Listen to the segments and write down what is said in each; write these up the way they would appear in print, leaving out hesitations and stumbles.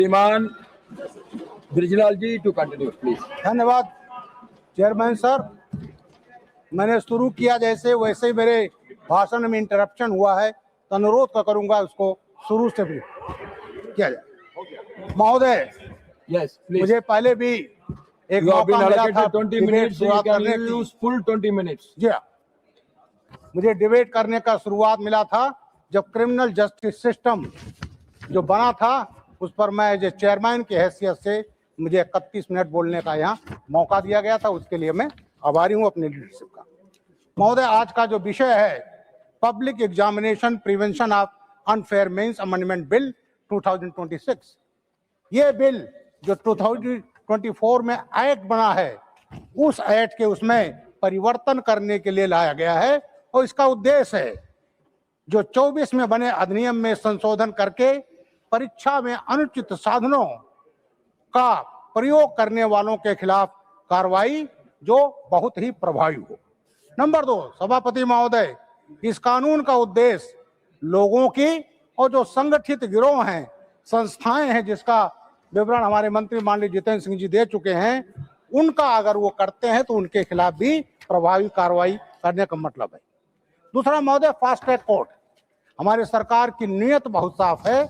श्रीमान ब्रिजलाल जी to continue please. धन्यवाद chairman sir. मैंने शुरू किया जैसे वैसे ही मेरे भाषण में इंटरप्शन हुआ है, तो अनुरोध करूंगा उसको शुरू से भी किया जाए। महोदय, यस प्लीज। मुझे पहले भी एक मौका मिला था 20 मिनट्स शुरुआत करने की। Full 20 minutes. जी हाँ, मुझे डिबेट करने का शुरुआत मिला था जब क्रिमिनल जस्टिस सिस्टम जो बना था, उस पर मैं एज चेयरमैन की हैसियत से मुझे 31 मिनट बोलने का यहाँ मौका दिया गया था। उसके लिए मैं आभारी हूँ अपने लीडरशिप का। महोदय, आज का जो विषय है public examination prevention of unfair means amendment bill 2026। ये बिल जो 2024 में एक्ट बना है, उस एक्ट के उसमें परिवर्तन करने के लिए लाया गया है और इसका उद्देश्य है जो 24 में बने अधिनियम में संशोधन करके परीक्षा में अनुचित साधनों का प्रयोग करने वालों के खिलाफ कार्रवाई जो बहुत ही प्रभावी हो। नंबर 2, सभापति महोदय, इस कानून का उद्देश्य लोगों की और जो संगठित गिरोह हैं, संस्थाएं हैं, जिसका विवरण हमारे मंत्री माननीय जितेंद्र सिंह जी दे चुके हैं, उनका अगर वो करते हैं तो उनके खिलाफ भी प्रभावी कार्रवाई करने का मतलब है। दूसरा महोदय, फास्ट ट्रैक कोर्ट। हमारी सरकार की नीयत बहुत साफ है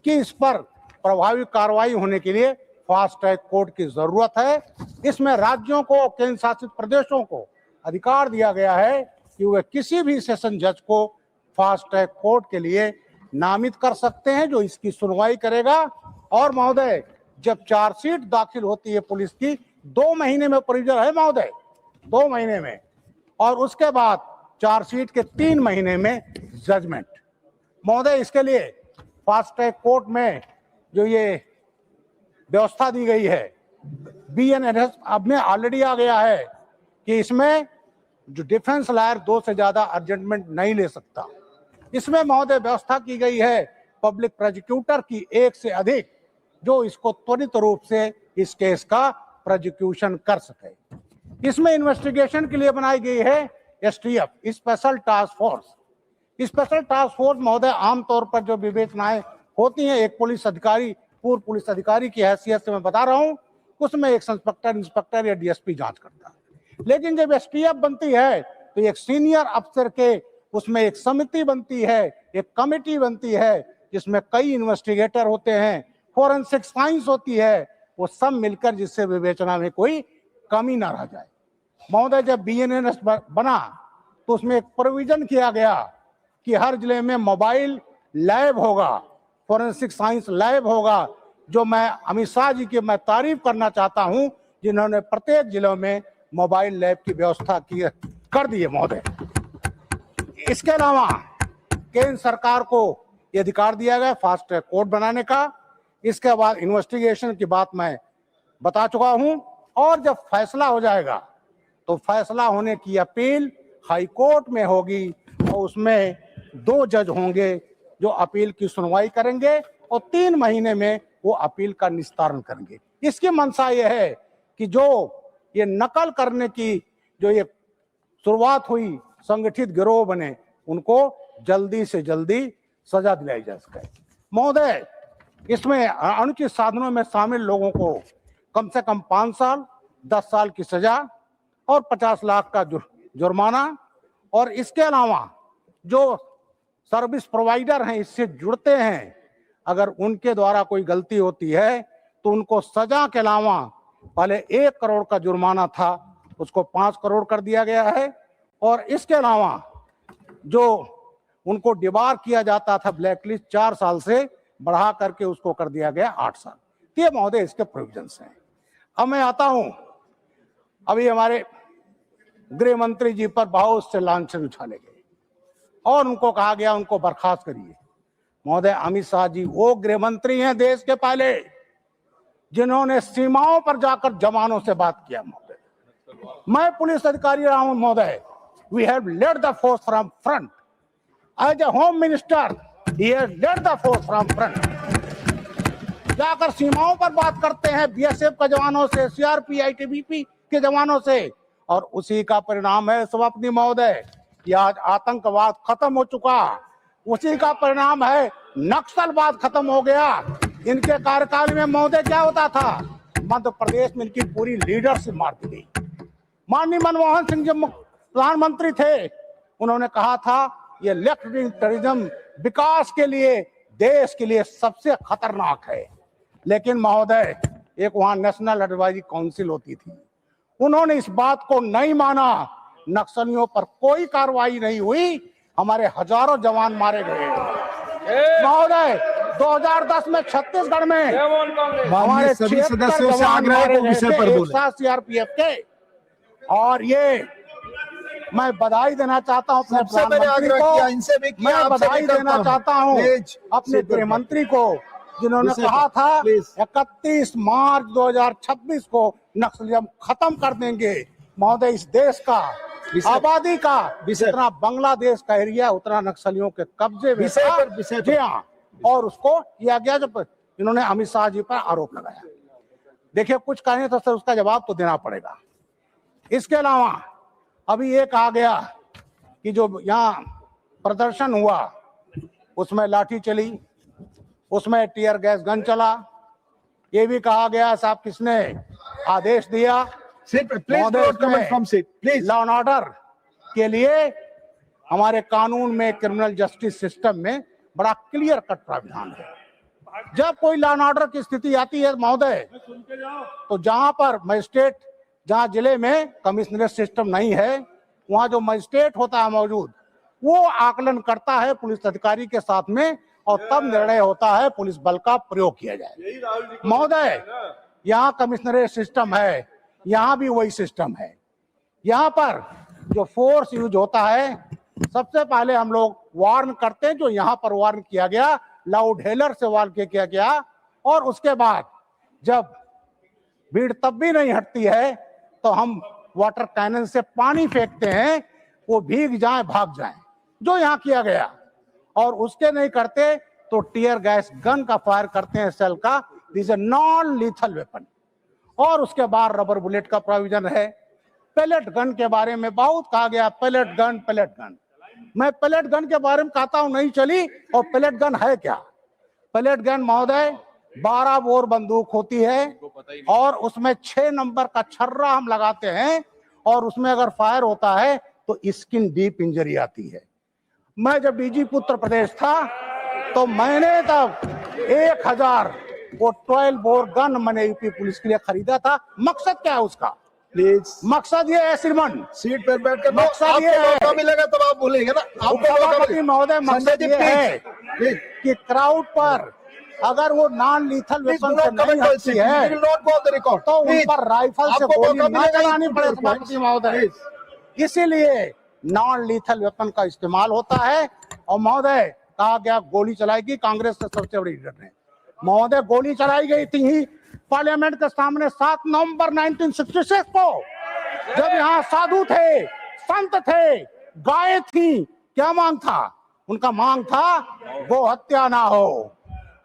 कि इस पर प्रभावी कार्रवाई होने के लिए फास्ट ट्रैक कोर्ट की जरूरत है। इसमें राज्यों को, केंद्र शासित प्रदेशों को अधिकार दिया गया है कि वे किसी भी सेशन जज को फास्ट ट्रैक कोर्ट के लिए नामित कर सकते हैं जो इसकी सुनवाई करेगा। और महोदय, जब चार्जशीट दाखिल होती है पुलिस की, 2 महीने में प्रोसीजर है महोदय, 2 महीने में, और उसके बाद चार्जशीट के 3 महीने में जजमेंट। महोदय, इसके लिए फास्ट ट्रैक कोर्ट में जो ये व्यवस्था दी गई है, BNSS अब में ऑलरेडी आ गया है कि इसमें जो डिफेंस लॉयर 2 से ज्यादा अर्जेंटमेंट नहीं ले सकता। इसमें महोदय व्यवस्था की गई है पब्लिक प्रोसिक्यूटर की 1 से अधिक, जो इसको त्वरित रूप से इस केस का प्रोसिक्यूशन कर सके। इसमें इन्वेस्टिगेशन के लिए बनाई गई है STF, special task force. Special task force महोदय, आमतौर पर जो विवेचनाएं होती हैं, एक पुलिस अधिकारी, पूर्व पुलिस अधिकारी की हैसियत से मैं बता रहा हूं, उसमें एक इंस्पेक्टर या DSP जांच करता है। लेकिन जब STF बनती है तो एक सीनियर अफसर के उसमें एक समिति बनती है, एक कमेटी बनती है, जिसमें कई इन्वेस्टिगेटर होते हैं, फोरेंसिक साइंस होती है, वो सब मिलकर जिससे विवेचना में कोई कमी ना रह जाए। महोदय, जब BNSS बना तो उसमें एक प्रोविजन किया गया कि हर जिले में मोबाइल लैब होगा, फोरेंसिक साइंस लैब होगा, जो मैं अमित शाह जी की मैं तारीफ करना चाहता हूं, जिन्होंने प्रत्येक जिलों में मोबाइल लैब की व्यवस्था की कर दी है महोदय। इसके अलावा केंद्र सरकार को यह अधिकार दिया गया फास्ट ट्रैक कोर्ट बनाने का। इसके बाद इन्वेस्टिगेशन की बात मैं बता चुका हूं, और जब फैसला हो जाएगा तो फैसला होने की अपील हाई कोर्ट में होगी और उसमें 2 जज होंगे जो अपील की सुनवाई करेंगे और 3 महीने में वो अपील का निस्तारण करेंगे। इसकी मंशा यह है कि जो ये नकल करने की जो ये शुरुआत हुई, संगठित गिरोह बने, उनको जल्दी से जल्दी सजा दिलाई जा सके। महोदय, इसमें अनुचित साधनों में शामिल लोगों को कम से कम 5 साल, 10 साल की सजा और 50 लाख का जुर्माना। और इसके अलावा जो सर्विस प्रोवाइडर हैं, इससे जुड़ते हैं, अगर उनके द्वारा कोई गलती होती है तो उनको सजा के अलावा पहले 1 करोड़ का जुर्माना था, उसको 5 करोड़ कर दिया गया है। और इसके अलावा जो उनको डिबार किया जाता था ब्लैकलिस्ट 4 साल से बढ़ा करके उसको कर दिया गया 8 साल। ये महोदय इसके प्रोविजंस हैं। अब मैं आता हूं, अभी हमारे गृह मंत्री जी पर बहुत से लांछन उछाले गए और उनको कहा गया उनको बर्खास्त करिए। महोदय, अमित शाह जी वो गृह मंत्री हैं देश के पहले जिन्होंने सीमाओं पर जाकर जवानों से बात किया। महोदय, मैं पुलिस अधिकारी रहा हूं महोदय, we have led the force from front. As a home minister he has led the force from front. जाकर सीमाओं पर बात करते हैं BSF के जवानों से, CRP ITBP के जवानों से, और उसी का परिणाम है सभापति महोदय कि आज आतंकवाद खत्म हो चुका। उसी का परिणाम है नक्सलवाद खत्म हो गया। इनके कार्यकाल में महोदय क्या होता था, मध्य प्रदेश में इनकी पूरी लीडरशिप मार दी गई। माननीय मनमोहन सिंह जब प्रधानमंत्री थे, उन्होंने कहा था ये लेफ्ट विंग टेररिज्म विकास के लिए, देश के लिए सबसे खतरनाक है। लेकिन महोदय, एक वहां नेशनल एडवाइजरी काउंसिल होती थी, उन्होंने इस बात को नहीं माना, नक्सलियों पर कोई कार्रवाई नहीं हुई, हमारे हजारों जवान मारे गए। महोदय 2010 में छत्तीसगढ़ में हमारे सभी सदस्यों से आग्रह है कि विषय पर बोलें। सीआरपीएफ के, और ये मैं बधाई देना चाहता हूं अपने प्रधानमंत्री को, इनसे भी किया, मैं बधाई देना चाहता हूं अपने गृह मंत्री को, जिन्होंने कहा था 31 मार्च 2026 को नक्सलिज्म खत्म कर देंगे। महोदय, इस देश का आबादी का जितना बांग्लादेश का एरिया उतना नक्सलियों के कब्जे में था। जी हाँ, और उसको किया गया जब इन्होंने अमित शाह जी पर आरोप लगाया। देखिए, कुछ कहें तो सर उसका जवाब तो देना पड़ेगा। इसके अलावा अभी एक आ गया कि जो यहाँ प्रदर्शन हुआ उसमें लाठी चली, उसमें टीयर गैस गन चला, ये भी कहा गया साहब किसने आदेश दिया। लॉ एंड ऑर्डर के लिए हमारे कानून में, क्रिमिनल जस्टिस सिस्टम में बड़ा क्लियर कट प्राविधान है। जब कोई लॉ एंड ऑर्डर की स्थिति आती है महोदय, तो जहां पर मजिस्ट्रेट, जहां जिले में कमिश्नरेट सिस्टम नहीं है, वहां जो मजिस्ट्रेट होता है मौजूद, वो आकलन करता है पुलिस अधिकारी के साथ में, और तब निर्णय होता है पुलिस बल का प्रयोग किया जाए। महोदय, यहाँ कमिश्नरेट सिस्टम है, यहाँ भी वही सिस्टम है। यहाँ पर जो फोर्स यूज होता है, सबसे पहले हम लोग वार्न करते हैं, जो यहाँ पर वार्न किया गया, लाउड हेलर से वार्न किया गया, और उसके बाद जब भीड़ तब भी नहीं हटती है तो हम वाटर कैनन से पानी फेंकते हैं, वो भीग जाए भाग जाए, जो यहाँ किया गया। और उसके नहीं करते तो टीयर गैस गन का फायर करते हैं, सेल का, this a non lethal weapon. और उसके बाद रबर बुलेट का प्रोविजन है। पैलेट गन के बारे में बहुत कहा गया, पैलेट गन। मैं पैलेट गन के बारे में कहता हूं नहीं चली। और पैलेट गन है क्या? पैलेट गन महोदय 12 बोर बंदूक होती है, और उसमें 6 नंबर का छर्रा हम लगाते हैं, और उसमें अगर फायर होता है तो स्किन डीप इंजरी आती है। मैं जब डीजीपी उत्तर प्रदेश था तो मैंने तब 1000 वो 12 बोर गन मैंने यूपी पुलिस के लिए खरीदा था। मकसद क्या है उसका? प्लीज, मकसद ये है श्रीमान, सीट पर बैठ कर मकसद ये है, मिलेगा तब आप बोलेंगे ना। सभापति महोदय, मकसद ये है कि क्राउड पर अगर वो नॉन लीथल वेपन से नहीं हटती है तो उन पर राइफल से गोली न चलानी पड़े सभापति महोदय। इसीलिए नॉन लीथल वेपन का इस्तेमाल होता है। और महोदय, कहा गया गोली चलाएगी, कांग्रेस के सबसे बड़ी लीडर ने महोदय गोली चलाई गई थी ही पार्लियामेंट के सामने 7 नवंबर 1966 को, जब यहाँ साधु थे, संत थे, गायें थी। क्या मांग था उनका? मांग था गो हत्या ना हो।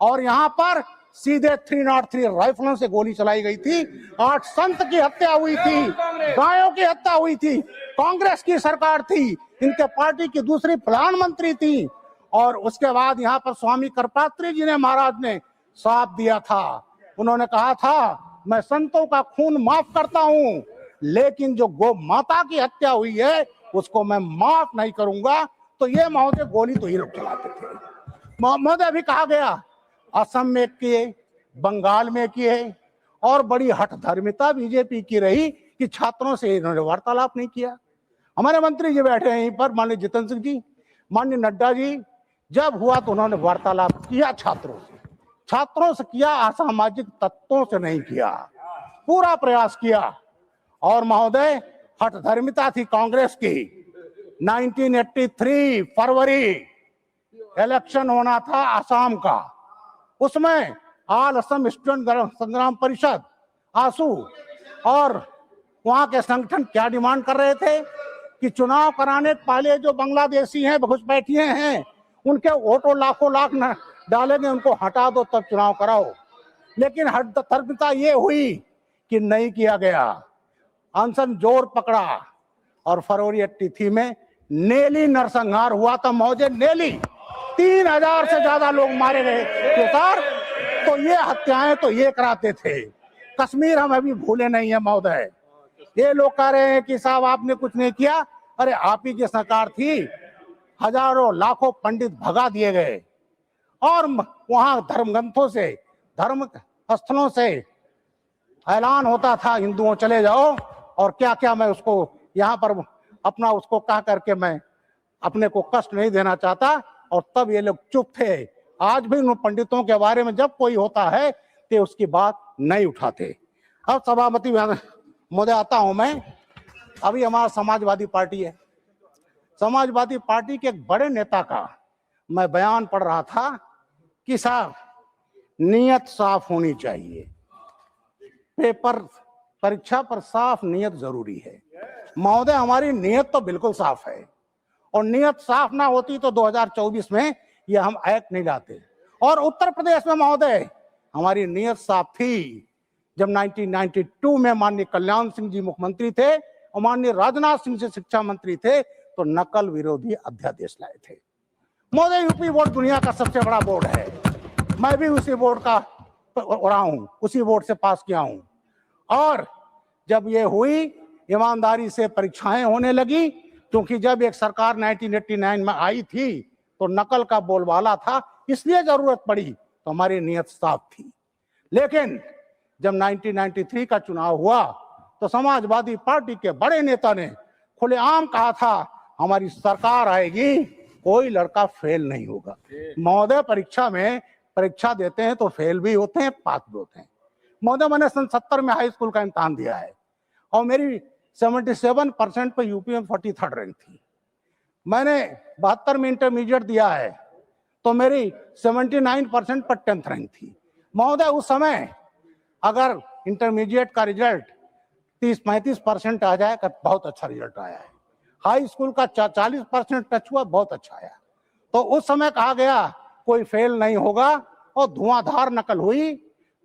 और यहाँ पर सीधे 303 राइफलों से गोली चलाई गई थी। 8 संत की हत्या हुई थी, गायों की हत्या हुई थी। कांग्रेस की सरकार थी, इनके पार्टी की दूसरी प्रधानमंत्री थी। और उसके बाद यहाँ पर स्वामी करपात्री जी ने, महाराज ने साफ दिया था, उन्होंने कहा था मैं संतों का खून माफ करता हूं, लेकिन जो गौ माता की हत्या हुई है उसको मैं माफ नहीं करूंगा। तो ये महोदय गोली तो ये लोग चलाते थे। महोदय, अभी कहा गया असम में किए, बंगाल में किए, और बड़ी हठधर्मिता बीजेपी की रही कि छात्रों से इन्होंने वार्तालाप नहीं किया। हमारे मंत्री जी बैठे हैं यहीं पर, माननीय जितेंद्र सिंह जी, माननीय नड्डा जी, जब हुआ तो उन्होंने वार्तालाप किया छात्रों से किया, असामाजिक तत्वों से नहीं किया, पूरा प्रयास किया। और महोदय, हठधर्मिता थी कांग्रेस की। 1983 फरवरी इलेक्शन होना था असम का, उसमें ऑल असम स्टूडेंट संग्राम परिषद आसू और वहां के संगठन क्या डिमांड कर रहे थे कि चुनाव कराने पहले जो बांग्लादेशी हैं, घुसपैठिए हैं, उनके वोटों लाखों लाख न डालेंगे, उनको हटा दो तब चुनाव कराओ। लेकिन हठधर्मिता ये हुई कि नहीं किया गया, अनशन जोर पकड़ा। और फरवरी 83 में नेली नरसंहार हुआ था महोदय। नेली 3000 से ज्यादा लोग मारे गए। तो सर तो ये हत्याएं तो ये कराते थे। कश्मीर हम अभी भूले नहीं है महोदय। ये लोग कह रहे हैं कि साहब आपने कुछ नहीं किया। अरे आप ही की सरकार थी, हजारों लाखों पंडित भगा दिए गए और वहां धर्मग्रंथों से, धर्म स्थलों से ऐलान होता था हिंदुओं चले जाओ, और क्या क्या मैं उसको यहाँ पर अपना उसको कह करके मैं अपने को कष्ट नहीं देना चाहता, और तब ये लोग चुप थे। आज भी उन पंडितों के बारे में जब कोई होता है तो उसकी बात नहीं उठाते। अब सभापति महोदय आता हूं मैं। अभी हमारा समाजवादी पार्टी है, समाजवादी पार्टी के एक बड़े नेता का मैं बयान पढ़ रहा था कि साहब नीयत साफ होनी चाहिए, पेपर परीक्षा पर साफ नीयत जरूरी है। महोदय हमारी नीयत तो बिल्कुल साफ है, और नीयत साफ ना होती तो 2024 में ये हम एक्ट नहीं लाते। और उत्तर प्रदेश में महोदय हमारी नीयत साफ थी। जब 1992 में माननीय कल्याण सिंह जी मुख्यमंत्री थे और माननीय राजनाथ सिंह जी शिक्षा मंत्री थे, तो नकल विरोधी अध्यादेश लाए थे। महोदय यूपी बोर्ड दुनिया का सबसे बड़ा बोर्ड है, मैं भी उसी बोर्ड का रहा हूं, उसी बोर्ड से पास किया हूं। और जब ये हुई, ईमानदारी से परीक्षाएं होने लगी, क्योंकि जब एक सरकार 1989 में आई थी तो नकल का बोलबाला था, इसलिए जरूरत पड़ी, तो हमारी नीयत साफ थी। लेकिन जब 1993 का चुनाव हुआ तो समाजवादी पार्टी के बड़े नेता ने खुलेआम कहा था हमारी सरकार आएगी, कोई लड़का फेल नहीं होगा। महोदय परीक्षा में परीक्षा देते हैं तो फेल भी होते हैं, पास भी होते हैं। महोदय मैंने सन 70 में हाई स्कूल का इम्तहान दिया है और मेरी 77% पर यूपी में 43rd रैंक थी। मैंने 72 में इंटरमीडिएट दिया है तो मेरी 79% पर 10th रैंक थी। महोदय उस समय अगर इंटरमीडिएट का रिजल्ट 30-35% आ जाए, बहुत अच्छा रिजल्ट आया है। हाई स्कूल का 40% टच हुआ, बहुत अच्छा आया। तो उस समय कहा गया कोई फेल नहीं होगा, और धुआंधार नकल हुई।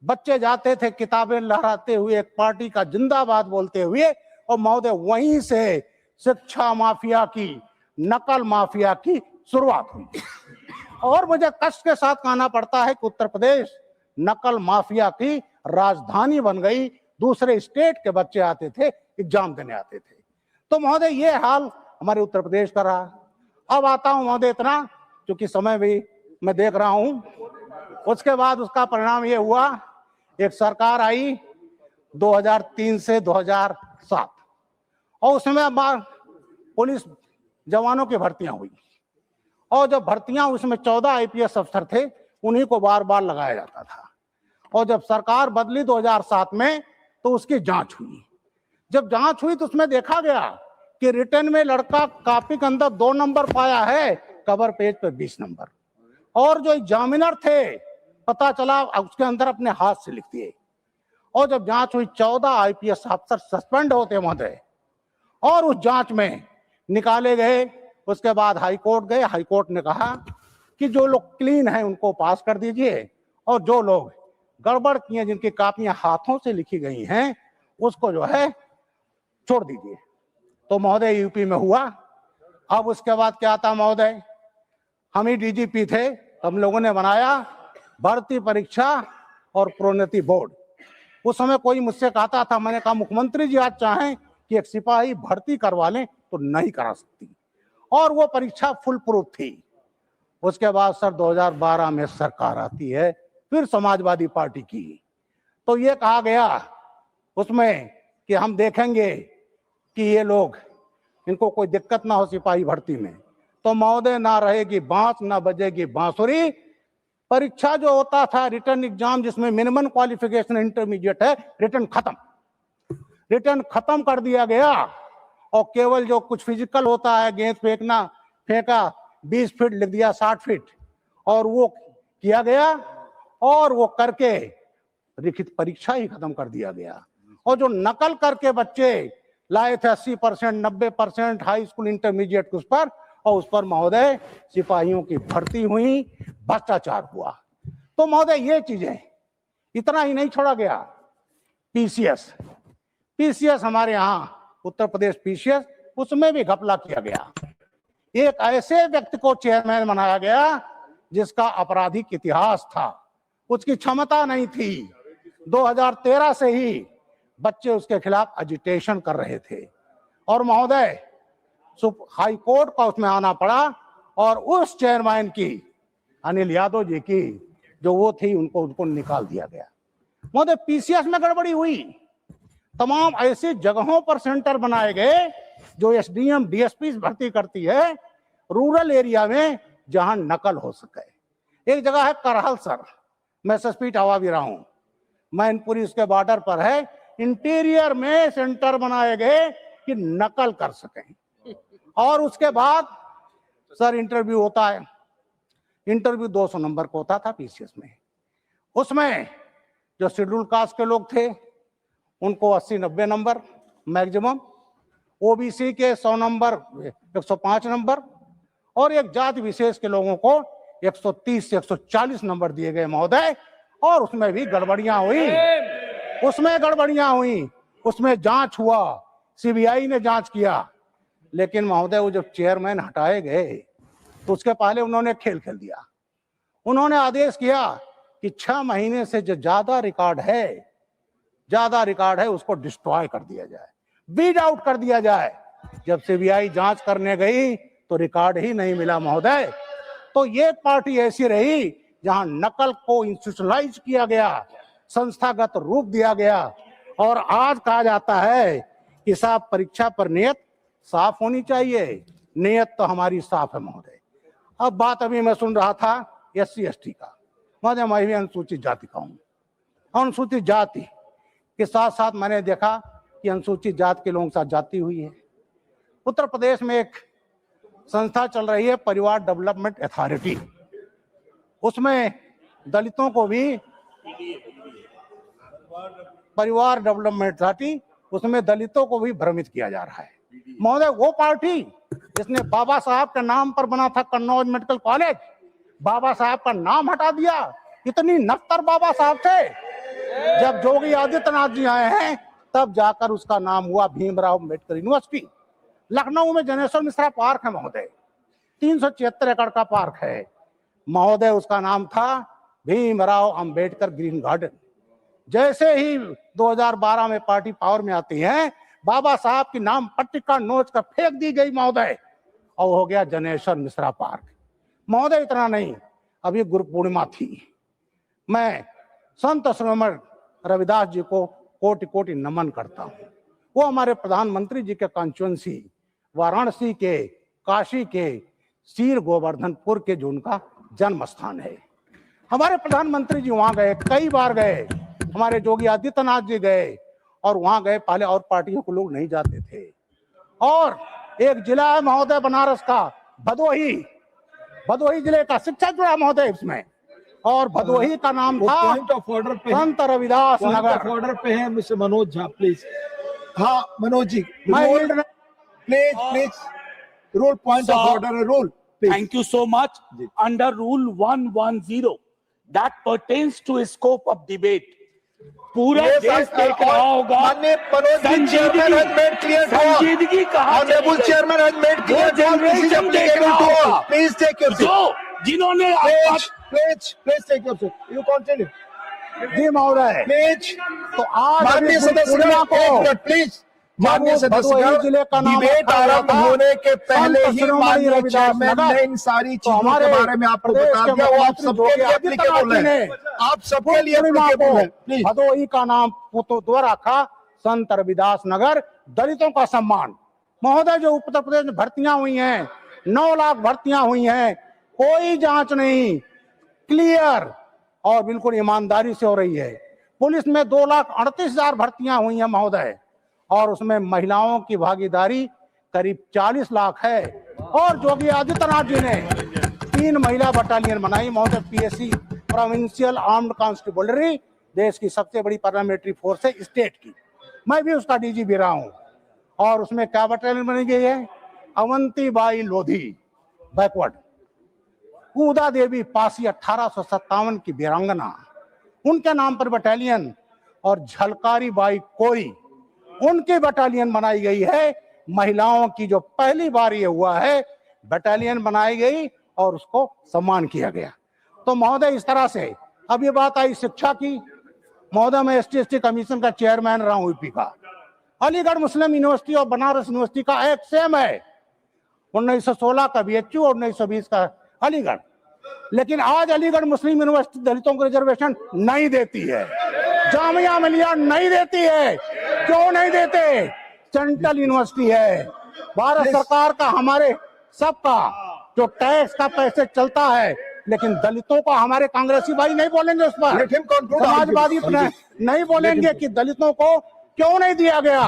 बच्चे जाते थे किताबें लहराते हुए, एक पार्टी का जिंदाबाद बोलते हुए, और महोदय वहीं से शिक्षा माफिया की, नकल माफिया की शुरुआत हुई। और मुझे कष्ट के साथ कहना पड़ता है कि उत्तर प्रदेश नकल माफिया की राजधानी बन गई। दूसरे स्टेट के बच्चे आते थे, एग्जाम देने आते थे। तो महोदय ये हाल हमारे उत्तर प्रदेश का रहा। अब आता हूं महोदय, इतना क्योंकि समय भी मैं देख रहा हूं। उसके बाद उसका परिणाम ये हुआ, एक सरकार आई 2003 से 2007, और उसमें पुलिस जवानों की भर्तियां हुई, और जब भर्तियां उसमें 14 IPS अफसर थे, उन्हीं को बार बार लगाया जाता था। और जब सरकार बदली 2007 में तो उसकी जांच हुई। जब जांच हुई तो उसमें देखा गया कि रिटर्न में लड़का कॉपी के अंदर 2 नंबर पाया है, कवर पेज पे 20 नंबर, और जो एग्जामिनर थे पता चला उसके अंदर अपने हाथ से लिख दिए। और जब जांच हुई 14 IPS अफसर सस्पेंड होते महोदय, और उस जांच में निकाले गए। उसके बाद हाई कोर्ट गए, हाई कोर्ट ने कहा कि जो लोग क्लीन हैं उनको पास कर दीजिए, और जो लोग गड़बड़ किए, जिनकी कापियां हाथों से लिखी गई हैं, उसको जो है छोड़ दीजिए। तो महोदय यूपी में हुआ। अब उसके बाद क्या था महोदय, हम ही DGP थे, हम लोगों ने बनाया भर्ती परीक्षा और प्रोन्नति बोर्ड। उस समय कोई मुझसे कहता था, मैंने कहा मुख्यमंत्री जी आज चाहें कि एक सिपाही भर्ती करवा लें तो नहीं करा सकती, और वो परीक्षा फुल प्रूफ थी। उसके बाद सर 2012 में सरकार आती है, फिर समाजवादी पार्टी की, तो ये कहा गया उसमें कि हम देखेंगे कि ये लोग, इनको कोई दिक्कत ना हो सिपाही भर्ती में। तो महोदय ना रहेगी बांस, ना बजेगी बांसुरी। परीक्षा जो होता था रिटर्न एग्जाम, जिसमें मिनिमम क्वालिफिकेशन इंटरमीडिएट है, रिटर्न खत्म कर दिया गया, और केवल जो कुछ फिजिकल होता है, गेंद फेंका 20 फीट लिख दिया 60 फीट, और वो किया गया, और वो करके लिखित परीक्षा ही खत्म कर दिया गया। और जो नकल करके बच्चे लाए थे 80%, 90% हाई स्कूल इंटरमीडिएट उस पर, और उस पर महोदय सिपाहियों की भर्ती हुई, भ्रष्टाचार हुआ। तो महोदय ये चीजें, इतना ही नहीं छोड़ा गया। पीसीएस हमारे यहाँ उत्तर प्रदेश PCS, उसमें भी घपला किया गया। एक ऐसे व्यक्ति को चेयरमैन बनाया गया जिसका आपराधिक इतिहास था, उसकी क्षमता नहीं थी। 2013 से ही बच्चे उसके खिलाफ एजिटेशन कर रहे थे और महोदय हाई कोर्ट का उसमें आना पड़ा और उस चेयरमैन की, अनिल यादव जी की जो वो थी, उनको निकाल दिया गया। महोदय पीसीएस में गड़बड़ी हुई, तमाम ऐसी जगहों पर सेंटर बनाए गए जो एसडीएम डीएसपी भर्ती करती है रूरल एरिया में जहां नकल हो सके। एक जगह है करहल सर, मैं एसएसपी हवा भी रहा हूं, मैनपुरी उसके बॉर्डर पर है, इंटीरियर में सेंटर बनाए गए कि नकल कर सकें। और उसके बाद सर इंटरव्यू होता है, इंटरव्यू 200 नंबर को होता था पीसीएस में। उसमें जो शेड्यूल कास्ट के लोग थे उनको 80-90 नंबर मैक्सिमम, ओबीसी के 100 नंबर 105 नंबर और एक जाति विशेष के लोगों को 130 से 140 नंबर दिए गए महोदय। और उसमें भी गड़बड़ियां हुई, उसमें जांच हुआ, सीबीआई ने जांच किया, लेकिन महोदय वो जब चेयरमैन हटाए गए तो उसके पहले उन्होंने खेल खेल दिया। उन्होंने आदेश किया कि 6 महीने से जो ज्यादा रिकॉर्ड है उसको डिस्ट्रॉय कर दिया जाए, वीड आउट कर दिया जाए। जब सीबीआई जांच करने गई तो रिकॉर्ड ही नहीं मिला महोदय। तो ये पार्टी ऐसी रही जहां नकल को इंस्टीट्यूशनलाइज किया गया, संस्थागत रूप दिया गया। और आज कहा जाता है कि साहब परीक्षा पर नियत साफ होनी चाहिए, नियत तो हमारी साफ है महोदय। अब बात अभी मैं सुन रहा था SC/ST का, महोदय मैं भी अनुसूचित जाति का हूँ। अनुसूचित जाति के साथ साथ मैंने देखा कि अनुसूचित जाति के लोगों के साथ जाति हुई है। उत्तर प्रदेश में एक संस्था चल रही है परिवार डेवलपमेंट अथॉरिटी, उसमें दलितों को भी परिवार डेवलपमेंट अथॉरिटी, उसमें दलितों को भी भ्रमित किया जा रहा है महोदय। वो पार्टी जिसने बाबा साहब के नाम पर बना था कन्नौज मेडिकल कॉलेज, बाबा साहब का नाम हटा दिया। इतनी नफ्तर बाबा साहब थे, जब योगी आदित्यनाथ जी आए हैं तब जाकर उसका नाम हुआ भीमराव अम्बेडकर यूनिवर्सिटी। लखनऊ में जनेश्वर मिश्रा पार्क है महोदय, 376 एकड़ का पार्क है महोदय, उसका नाम था भीमराव अंबेडकर ग्रीन गार्डन। जैसे ही 2012 में पार्टी पावर में आती है, बाबा साहब की नाम पट्टिका नोच कर फेंक दी गई महोदय, और हो गया जनेश्वर मिश्रा पार्क महोदय। इतना नहीं, अभी गुरु पूर्णिमा थी, मैं संत श्रीमद रविदास जी को कोटि कोटि नमन करता हूँ। वो हमारे प्रधानमंत्री जी के कॉन्स्टिट्यूएंसी वाराणसी के, काशी के, सीर गोवर्धनपुर के जो उनका जन्म स्थान है। हमारे प्रधानमंत्री जी वहां गए, कई बार गए, हमारे योगी आदित्यनाथ जी गए और वहां गए, पहले और पार्टियों के लोग नहीं जाते थे। और एक जिला है महोदय बनारस का, भदोही जिले का शिक्षा जुड़ा महोदय इसमें, और भदोही का नाम था पॉइंट ऑफ ऑर्डर पे, संत रविदास नगर। ऑर्डर पे है मिस्टर मनोज झा, प्लीज। हाँ Manoj ji, please rule, point of order, rule. Thank you so much. Under Rule 110, that pertains to scope of debate. पूरा देश देख रहा होगा। संजीदगी कहा, honourable chairman has made clear generation देख रहा होगा। प्लीज टेक योर सीट, जिन्होंने please take your seat, you continue जी महोदय। प्लीज। तो आज माननीय सदस्य प्लीज, माननीय सदस्य, डिबेट आरंभ होने के पहले ही माननीय चेयरमैन ने इन सारी चीजों के बारे में आपको बता दिया, वो आप सबके लिए एप्लीकेबल है, आप सबके लिए एप्लीकेबल है। प्लीज। भदोही का नाम दो रखा संत रविदास नगर, दलितों का सम्मान महोदय। जो उत्तर प्रदेश में भर्तियां हुई हैं, 9 लाख भर्तियां हुई हैं, कोई जांच नहीं, क्लियर और बिल्कुल ईमानदारी से हो रही है। पुलिस में 2,38,000 भर्तियां हुई हैं महोदय, और उसमें महिलाओं की भागीदारी करीब 40 लाख है। और योगी आदित्यनाथ जी ने 3 महिला बटालियन बनाई महोदय, PSC प्रोविंशियल आर्म्ड कॉन्स्टेबलरी, देश की सबसे बड़ी पैरामिलिट्री फोर्स है स्टेट की, मैं भी उसका DG भी रहा हूँ। और उसमें क्या बटालियन बनी गई है, अवंती बाई लोधी बैकवर्ड, कूदा देवी पासी 1857 की वीरांगना, उनके नाम पर बटालियन, और झलकारी बाई कोरी, उनकी बटालियन बनाई गई है। महिलाओं की जो पहली बार ये हुआ है बटालियन बनाई गई और उसको सम्मान किया गया। तो महोदय इस तरह से अब ये बात आई शिक्षा की। महोदय, मैं ST/ST कमीशन का चेयरमैन रहा हूं यूपी का। अलीगढ़ मुस्लिम यूनिवर्सिटी और बनारस यूनिवर्सिटी का एक सेम है। 1916 का BHU और 1920 का अलीगढ़। लेकिन आज अलीगढ़ मुस्लिम यूनिवर्सिटी दलितों को रिजर्वेशन नहीं देती है, जामिया मिलिया नहीं देती है। क्यों नहीं देते? सेंट्रल यूनिवर्सिटी है, भारत सरकार का, हमारे सबका जो टैक्स का पैसे चलता है। लेकिन दलितों को हमारे कांग्रेसी भाई नहीं बोलेंगे उस पर, समाजवादी नहीं बोलेंगे कि दलितों को क्यों नहीं दिया गया।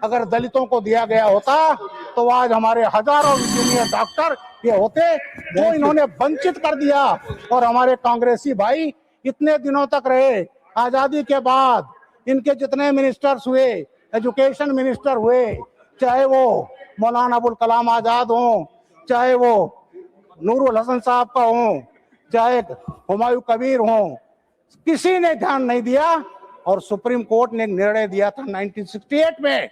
अगर दलितों को दिया गया होता तो आज हमारे हजारों इंजीनियर डॉक्टर ये होते, जो इन्होंने वंचित कर दिया। और हमारे कांग्रेसी भाई इतने दिनों तक रहे, आजादी के बाद इनके जितने मिनिस्टर्स हुए, एजुकेशन मिनिस्टर हुए, चाहे वो मौलाना अबुल कलाम आजाद हो, चाहे वो नूरुल हसन साहब का हो, चाहे हुमायूं कबीर हो, किसी ने ध्यान नहीं दिया। और सुप्रीम कोर्ट ने निर्णय दिया था 1968 में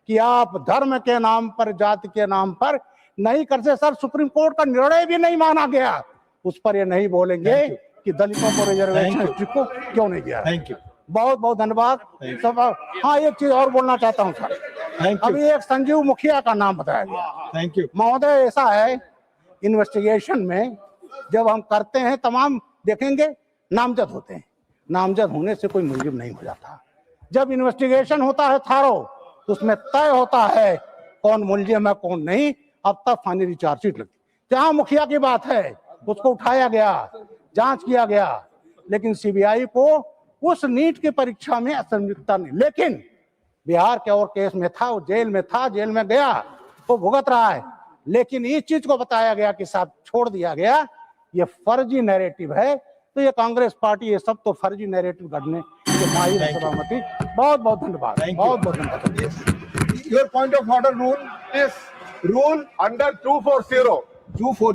कि आप धर्म के नाम पर, जाति के नाम पर नहीं कर सकते। सर, सुप्रीम कोर्ट का निर्णय भी नहीं माना गया। उस पर ये नहीं बोलेंगे कि दलितों को रिजर्वेशन को क्यों नहीं दिया। थैंक यू, बहुत बहुत धन्यवाद सब। हाँ, एक चीज और बोलना चाहता हूँ सर। अभी एक संजीव मुखिया का नाम बताया गया। थैंक यू महोदय, ऐसा है इन्वेस्टिगेशन में जब हम करते हैं, तमाम देखेंगे नामजद होते हैं। नामजद होने से कोई मुलजिम नहीं हो जाता। जब इन्वेस्टिगेशन होता है थारो, तो उसमें तय होता है कौन मुलजिम है कौन नहीं। अब तक फाइनली चार्जशीट लगती। जहां मुखिया की बात है उसको उठाया गया, जांच किया गया, लेकिन CBI को उस नीट की परीक्षा में असंलिप्तता नहीं। लेकिन बिहार के और केस में था, वो जेल में था, जेल में गया, वो भुगत रहा है। लेकिन इस चीज को बताया गया कि साहब छोड़ दिया गया, ये फर्जी नैरेटिव है। तो ये कांग्रेस पार्टी ये सब तो फर्जी नैरेटिव करने के माहिर है। सभापति, बहुत बहुत धन्यवाद, बहुत बहुत धन्यवाद। Your point of order rule is rule under 240